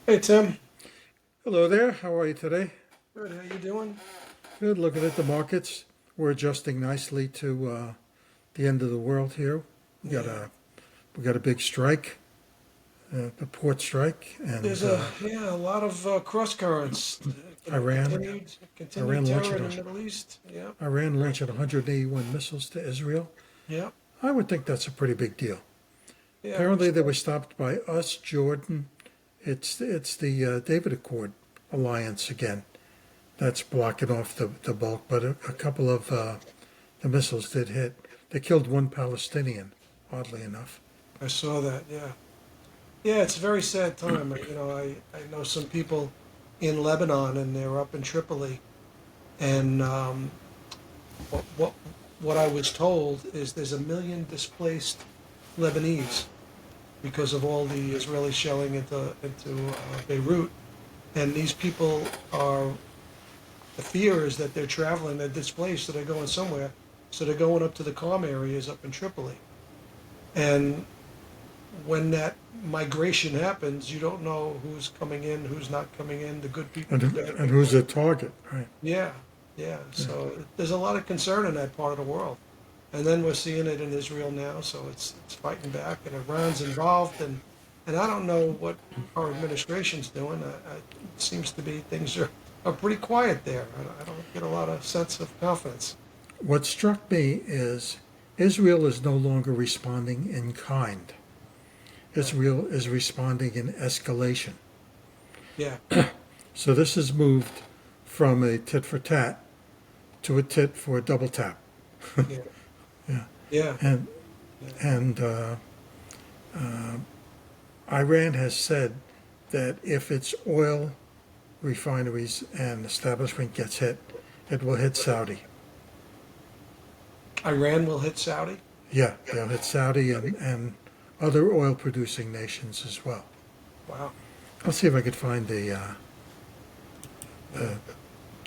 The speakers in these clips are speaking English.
Hey Tim, Hello there. How are you today? good. How you doing? Good. Looking at the markets. We're adjusting nicely to the end of the world here. We got Yeah, a we got a big strike, a port strike, and there's a lot of cross currents. Iran Continued Iran terror launching in the Middle East. Yeah, Iran launching 181 missiles to Israel. yeah, I would think that's a pretty big deal. yeah. We Apparently, they saw. were stopped by us, Jordan. It's the David Accord alliance again that's blocking off the bulk, but a couple of the missiles did hit. They killed one Palestinian, oddly enough. I saw that. Yeah, yeah. It's a very sad time. I know some people in Lebanon, and they're up in Tripoli, and what what what I was told is there's 1 million displaced Lebanese because of all the Israeli shelling into Beirut, and these people are the fear is that they're traveling, they're displaced, so they're going somewhere. So they're going up to the calm areas up in Tripoli. And when that migration happens, you don't know who's coming in, who's not coming in, the good people, And, the bad and who's people. the target, right? Yeah, yeah. Yeah. So there's a lot of concern in that part of the world. And then we're seeing it in Israel now, so it's fighting back, and Iran's involved, and I don't know what our administration's doing. It seems to be things are pretty quiet there. I don't get a lot of sense of confidence. What struck me is Israel is no longer responding in kind. Right. Israel is responding in escalation. Yeah, So this has moved from a tit for tat to a tit for a double tap. yeah, Yeah. yeah, And yeah. and Iran has said that if its oil refineries and establishment gets hit, it will hit Saudi. Iran will hit Saudi. Yeah, they'll hit Saudi and other oil producing nations as well. Wow. I'll see if I could find the. Yeah,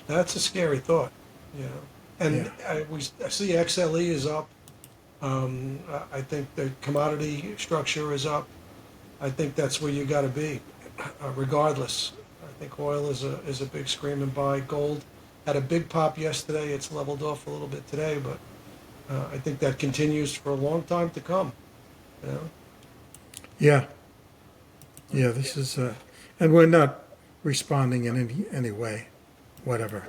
that's a scary thought. You know, Yeah, and I see XLE is up. I think the commodity structure is up. I think that's where you got to be, regardless. I think oil is a big screaming buy. Gold had a big pop yesterday. It's leveled off a little bit today, but I think that continues for a long time to come. You know, yeah, yeah. This is, and we're not responding in any way, whatever.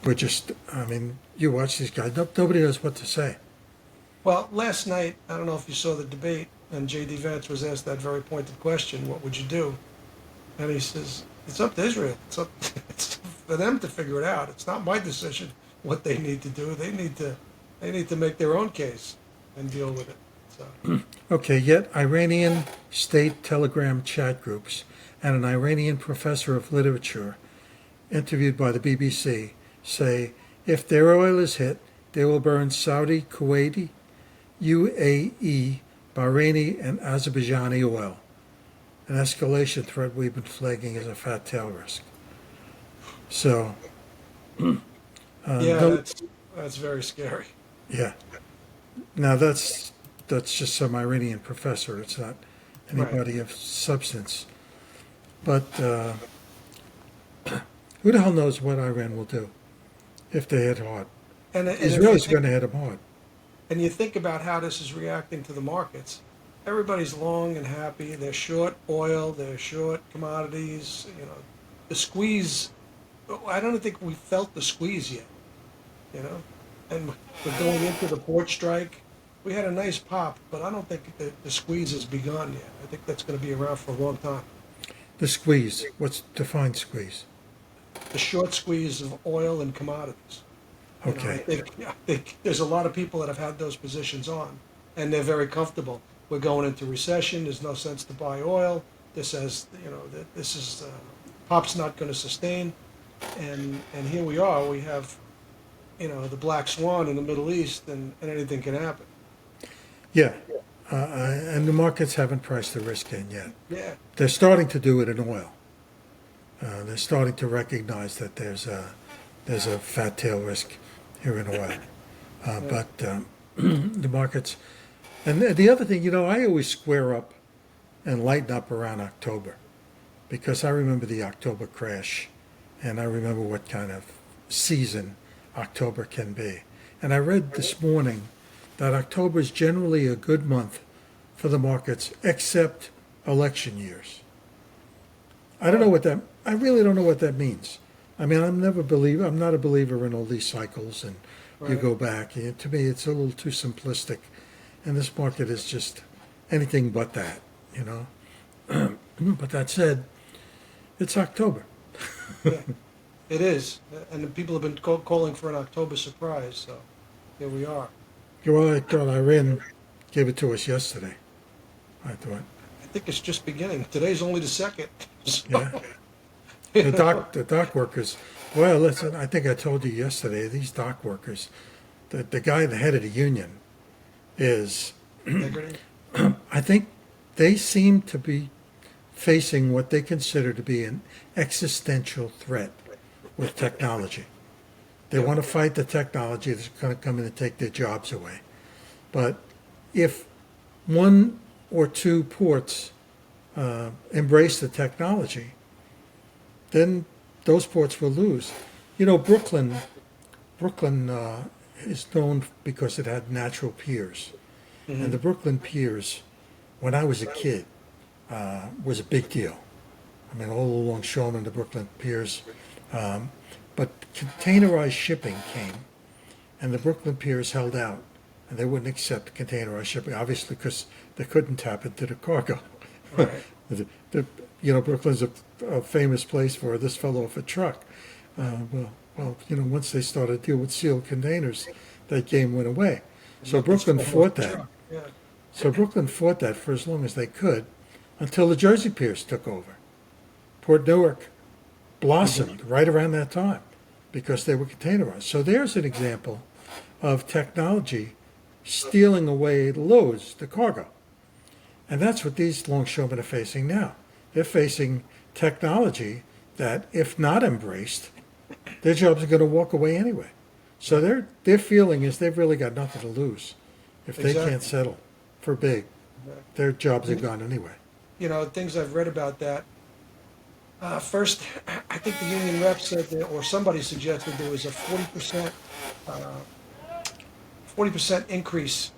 We're just. I mean, you watch these guys. Nobody knows what to say. well, last night I don't know if you saw the debate, and J.D. Vance was asked that very pointed question: "What would you do?" And he says, "It's up to Israel. It's up it's for them to figure it out. It's not my decision what they need to do. They need to make their own case and deal with it." So Okay, yet Iranian state telegram chat groups and an Iranian professor of literature interviewed by the BBC say if their oil is hit, they will burn Saudi, Kuwaiti, UAE, Bahraini, and Azerbaijani oil. An escalation threat we've been flagging as a fat tail risk. So, yeah, no, that's very scary. yeah. Now that's just some Iranian professor. It's not Right. anybody of substance. But who the hell knows what Iran will do if they hit hard? And if you Israel's think going to hit them hard. and you think about how this is reacting to the markets, everybody's long and happy. They're short oil. They're short commodities. The squeeze. I don't think we felt the squeeze yet. you know. And we're going into the port strike. We had a nice pop, but I don't think the squeeze has begun yet. I think that's going to be around for a long time. The squeeze. What's defined squeeze? The short squeeze of oil and commodities. I Okay. think there's a lot of people that have had those positions on, and they're very comfortable. We're going into recession. There's no sense to buy oil. This has, this is pop's not going to sustain, and here we are. We have, the black swan in the Middle East, and anything can happen. Yeah. And the markets haven't priced the risk in yet. Yeah, They're starting to do it in oil. They're starting to recognize that there's a fat tail risk here in oil. yeah, But the markets, and the other thing, I always square up and lighten up around October, because I remember the October crash, and I remember what kind of season October can be. And I read this morning that October is generally a good month for the markets, except election years. I don't know what that. I really don't know what that means. I mean, I'm not a believer in all these cycles, and you Right. go back. To me, it's a little too simplistic, and this market is just anything but that. You know. But that said, it's October. Yeah, it is, and the people have been calling for an October surprise, so here we are. Well, I thought Iran gave it to us yesterday. I thought, I think it's just beginning. Today's only the second. So, yeah. you know, The dock workers. Well, listen, I think I told you yesterday. These dock workers, the guy, the head of the union, is. integrity. I think they seem to be facing what they consider to be an existential threat with technology. They Yeah. want to fight the technology that's going to come in and take their jobs away. But if one or two ports embrace the technology, then those ports will lose. You know, Brooklyn is known because it had natural piers, and the Brooklyn piers, when I was a kid, was a big deal. I mean, all along Shulman, the Brooklyn piers. But containerized shipping came, and the Brooklyn piers held out, and they wouldn't accept containerized shipping, obviously, because they couldn't tap into the cargo. Right. Brooklyn's a famous place for this fell off a truck. Once they started to deal with sealed containers, that game went away. So Brooklyn fought that. Yeah. So Brooklyn fought that for as long as they could, until the Jersey piers took over. Port Newark blossomed right around that time because they were containerized. So there's an example of technology stealing away the loads, the cargo. And that's what these longshoremen are facing now. They're facing technology that, if not embraced, their jobs are going to walk away anyway. So their feeling is they've really got nothing to lose if they Exactly. can't settle for big. Their jobs are gone anyway. You know, things I've read about that. First, I think the union rep said that, or somebody suggested there was a 40% increase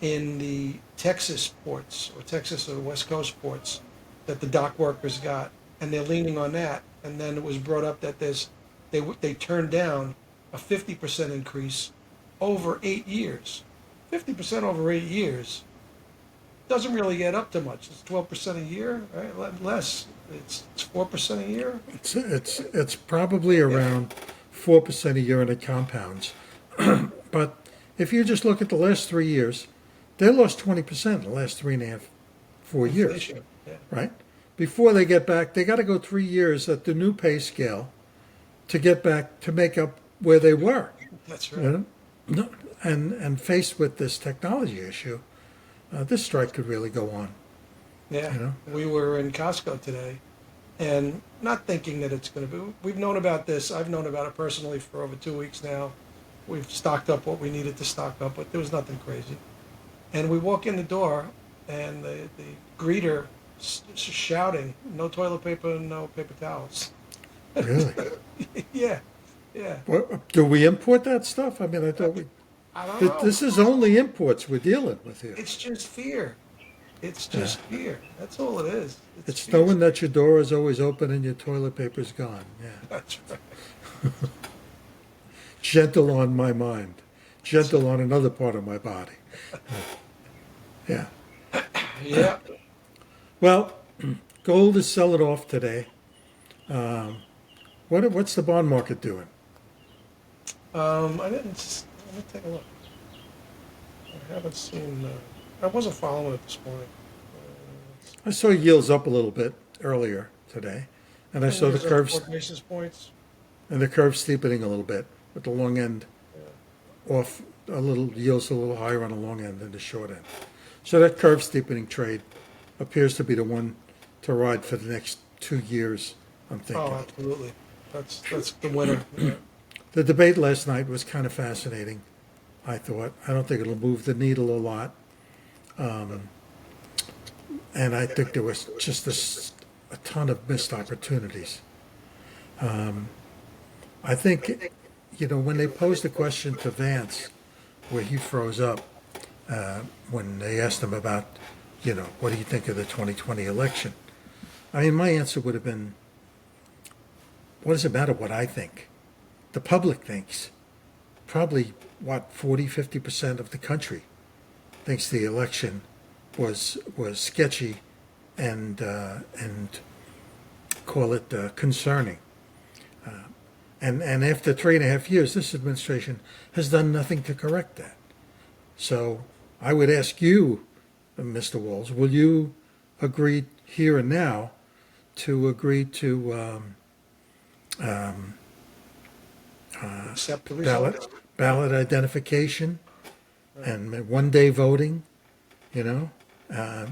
in the Texas ports, or Texas or West Coast ports, that the dock workers got, and they're leaning on that. And then it was brought up that they turned down a 50% increase over 8 years. 50% over 8 years doesn't really get up to much. It's 12% a year, right? Less. It's 4% a year. It's probably around 4% a year, and it compounds. But if you just look at the last 3 years, they lost 20% in the last 3.5, 4 years, Inflation. Yeah. right? Before they get back, they got to go 3 years at the new pay scale to get back to make up where they were. That's You right. know? No, and faced with this technology issue, this strike could really go on. Yeah. You know? We were in Costco today, and not thinking that it's going to be. We've known about this. I've known about it personally for over 2 weeks now. We've stocked up what we needed to stock up, but there was nothing crazy. And we walk in the door, and the greeter shouting, "No toilet paper, no paper towels." Really? Yeah, yeah. Do we import that stuff? I mean, I thought I don't know. this is only imports we're dealing with here. It's just fear. It's just fear. That's all it is. It's fear. knowing that your door is always open and your toilet paper's gone. Yeah. That's right. Gentle on my mind. Gentle on another part of my body. Yeah. Yeah. Well, gold is selling off today. What's the bond market doing? I didn't. Let me take a look. I haven't seen. I wasn't following it this morning. I saw yields up a little bit earlier today, and I saw the There's a curves 4 basis points. and the curve steepening a little bit, with the long end off a little, yields a little higher on the long end than the short end. So that curve steepening trade appears to be the one to ride for the next 2 years, I'm thinking. Oh, absolutely. That's the winner. Yeah. The debate last night was kind of fascinating, I thought. I don't think it'll move the needle a lot. and I think there was just a ton of missed opportunities. I think, when they posed the question to Vance, where he froze up when they asked him about, what do you think of the 2020 election? I mean, my answer would have been, what does it matter what I think? The public thinks. Probably, 40-50% of the country thinks the election was sketchy and call it concerning. And after 3.5 years, this administration has done nothing to correct that. So I would ask you, Mr. Walls, will you agree here and now to agree to Accept the result. ballot identification and 1 day voting? You know, I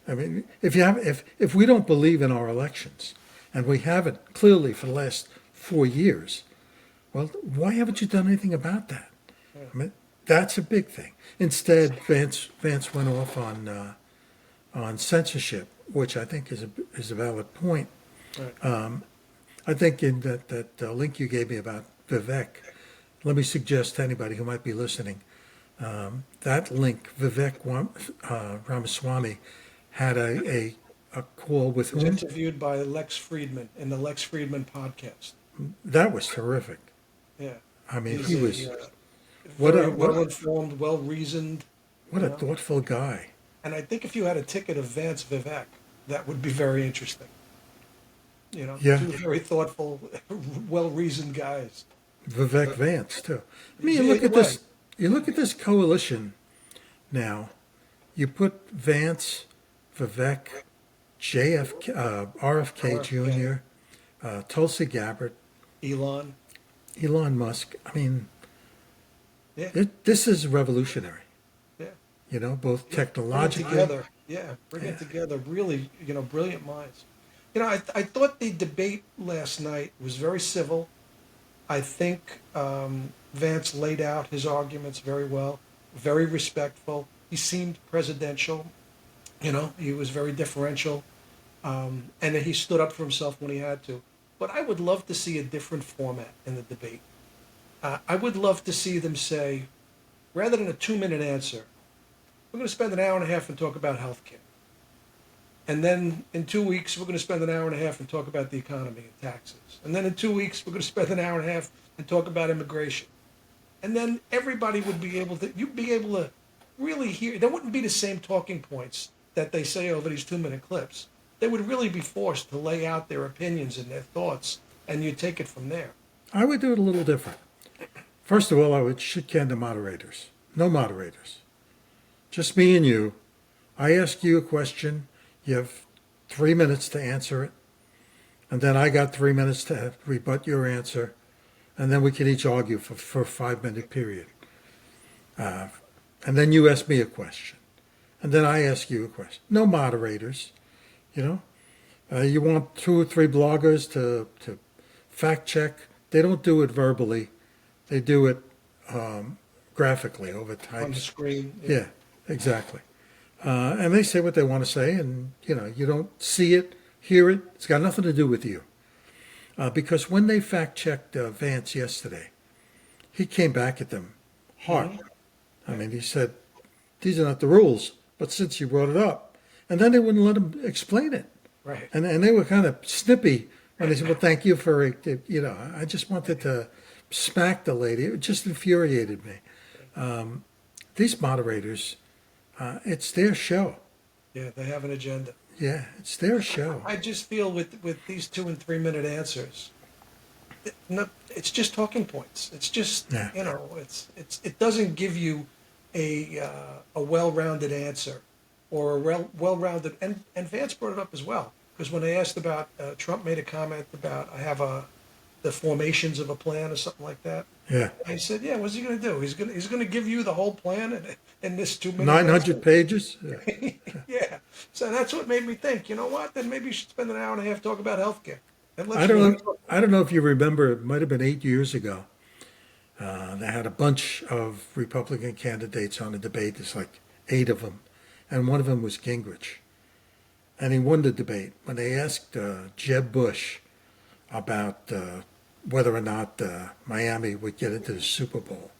mean, if we don't believe in our elections, and we haven't clearly for the last 4 years, well, why haven't you done anything about that? I mean, that's a big thing. Instead, Vance went off on censorship, which I think is a valid point. Right. I think in that link you gave me about Vivek, let me suggest to anybody who might be listening, that link, Vivek Ramaswamy had a call with He was whom? interviewed by Lex Friedman in the Lex Friedman podcast. That was terrific. Yeah. I mean, He's he was very what a well-informed, well-reasoned. what a thoughtful guy. And I think if you had a ticket of Vance Vivek, that would be very interesting. Yeah. Two very thoughtful, well-reasoned guys. Vivek Vance too. I mean, Yeah, you look at you're this. right. You look at this coalition now. You put Vance, Vivek, RFK Jr., Tulsi Gabbard, Elon. Elon Musk. I mean, Yeah. this is revolutionary. Yeah. Both Bring it technologically. together. Yeah. Bring it together. Really, brilliant minds. I thought the debate last night was very civil. I think Vance laid out his arguments very well, very respectful. He seemed presidential. He was very deferential. And then he stood up for himself when he had to. But I would love to see a different format in the debate. I would love to see them say, rather than a 2-minute answer, we're going to spend an hour and a half and talk about healthcare. And then in 2 weeks, we're going to spend an hour and a half and talk about the economy and taxes. And then in 2 weeks, we're going to spend an hour and a half and talk about immigration. And then everybody would be able to, you'd be able to really hear, there wouldn't be the same talking points that they say over these 2-minute clips. They would really be forced to lay out their opinions and their thoughts, and you take it from there. I would do it a little different. First of all, I would shit can the moderators. No moderators. Just me and you. I ask you a question. You have 3 minutes to answer it. And then I got 3 minutes to rebut your answer. And then we can each argue for a 5-minute period. And then you ask me a question. And then I ask you a question. No moderators. You want 2 or 3 bloggers to fact check. They don't do it verbally. They do it graphically over On the types. screen. Yeah, exactly. And they say what they want to say, and you don't see it, hear it. It's got nothing to do with you. Because when they fact checked Vance yesterday, he came back at them hard. I mean, he said, "These are not the rules," but since you brought it up, and then they wouldn't let him explain it. Right. And they were kind of snippy when they said, "Well, thank you for it." I just wanted to smack the lady. It just infuriated me. These moderators, it's their show. Yeah, they have an agenda. Yeah, it's their show. I just feel with these 2 and 3 minute answers, it's just talking points. It's just Yeah. it doesn't give you a well-rounded answer or a well-rounded and Vance brought it up as well, because when they asked about Trump made a comment about I have the formations of a plan or something like that. Yeah, I said, yeah, what's he going to do? He's going to give you the whole plan in this 2 minutes. 900 pages. Yeah. Yeah. So that's what made me think, you know what? Then maybe you should spend an hour and a half talking about healthcare. And let's I don't really know. I don't know if you remember. It might have been 8 years ago. They had a bunch of Republican candidates on a debate. There's like 8 of them, and one of them was Gingrich. and he won the debate. When they asked Jeb Bush about whether or not Miami would get into the Super Bowl,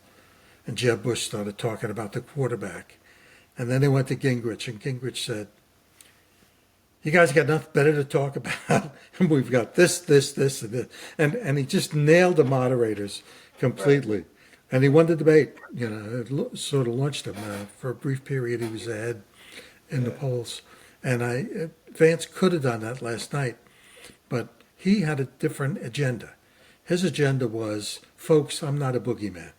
and Jeb Bush started talking about the quarterback, and then they went to Gingrich, and Gingrich said, "You guys got nothing better to talk about, and we've got this, and this," and he just nailed the moderators completely. And he won the debate. You know, it sort of launched him. For a brief period, he was ahead in the polls. And Vance could have done that last night, but he had a different agenda. His agenda was, folks, I'm not a boogeyman.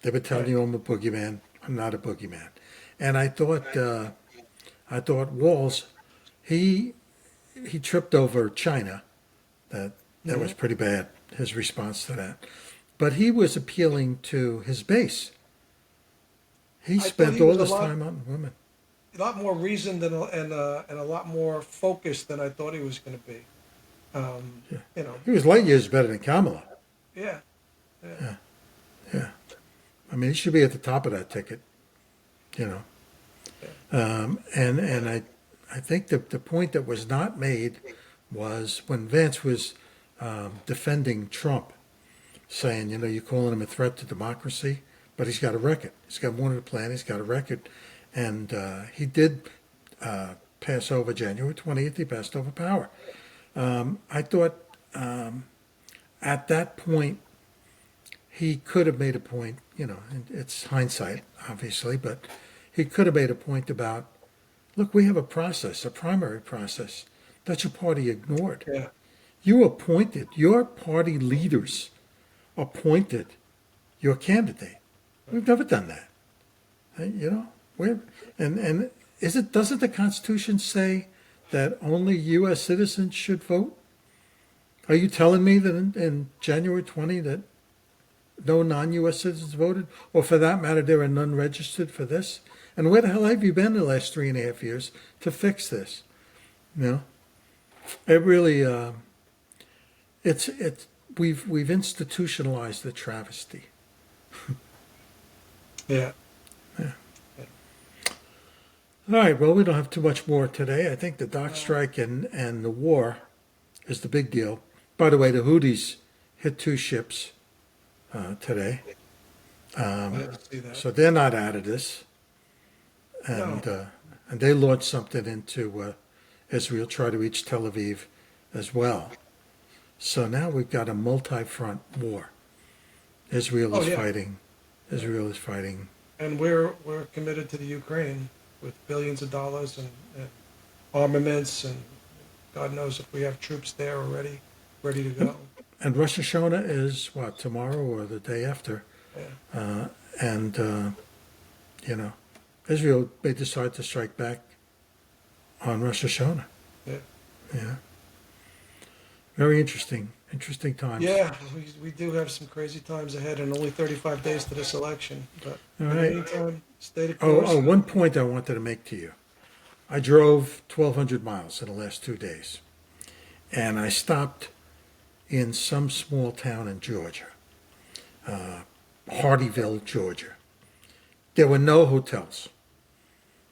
They've been telling you I'm a boogeyman. I'm not a boogeyman. And I thought Walz, he tripped over China. That was pretty bad. His response to that. But he was appealing to his base. He spent all this time on women. A lot more reasoned and a lot more focused than I thought he was going to be. You know. He was light years better than Kamala. Yeah. I mean, he should be at the top of that ticket. You know. And I think the point that was not made was when Vance was defending Trump, saying, you know, you're calling him a threat to democracy, but he's got a record. He's got more than a plan. He's got a record. And he did pass over January 20th. He passed over power. I thought at that point, he could have made a point, you know, and it's hindsight, obviously, but he could have made a point about, look, we have a process, a primary process that your party ignored. Yeah. You appointed, your party leaders appointed your candidate. We've never done that. You know, and doesn't the Constitution say that only U.S. citizens should vote? Are you telling me that in January 20 that no non-U.S. citizens voted? Or for that matter, there are none registered for this? And where the hell have you been the last 3.5 years to fix this? You know, it really, we've institutionalized the travesty. Yeah. All right, well, we don't have too much more today. I think the dock strike and the war is the big deal. By the way, the Houthis hit 2 ships today. I didn't see that. So they're not out of this. And No. and they launched something into Israel, try to reach Tel Aviv as well. So now we've got a multi-front war. Israel is fighting. Israel is fighting. And we're committed to the Ukraine with billions of dollars and armaments, and God knows if we have troops there already ready to go. And Rosh Hashanah is what, tomorrow or the day after? Yeah. You know, Israel may decide to strike back on Rosh Hashanah. Yeah. Yeah. Very interesting times. Yeah, we do have some crazy times ahead, and only 35 days to this election. But All in the right. meantime, stay the course. One point I wanted to make to you. I drove 1,200 miles in the last 2 days, and I stopped in some small town in Georgia, Hardyville, Georgia. There were no hotels.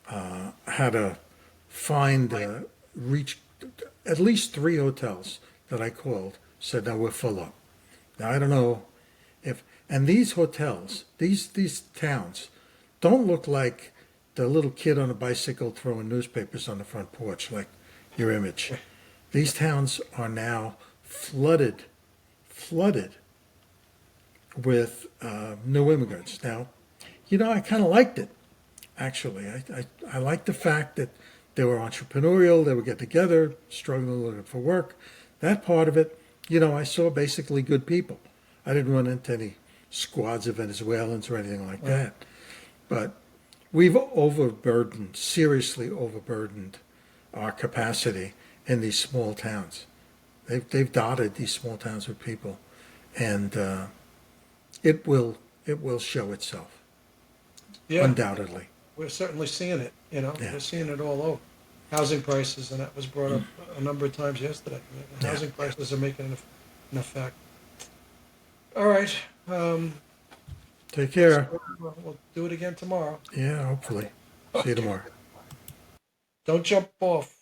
I had to reach at least 3 hotels that I called, said, no, we're full up. Now, I don't know and these hotels, these towns, don't look like the little kid on a bicycle throwing newspapers on the front porch, like your image. These towns are now flooded with new immigrants. Now, you know, I kind of liked it, actually. I liked the fact that they were entrepreneurial, they would get together, struggling looking for work. That part of it, you know, I saw basically good people. I didn't run into any squads of Venezuelans or anything like that. But we've seriously overburdened our capacity in these small towns. They've dotted these small towns with people, and it will show itself, Yeah, undoubtedly. we're certainly seeing it. You know, Yeah. we're seeing it all over. Housing prices, and that was brought up a number of times yesterday. Housing prices are making an effect. All right. Take care. We'll do it again tomorrow. Yeah, hopefully. See you tomorrow. Don't jump off.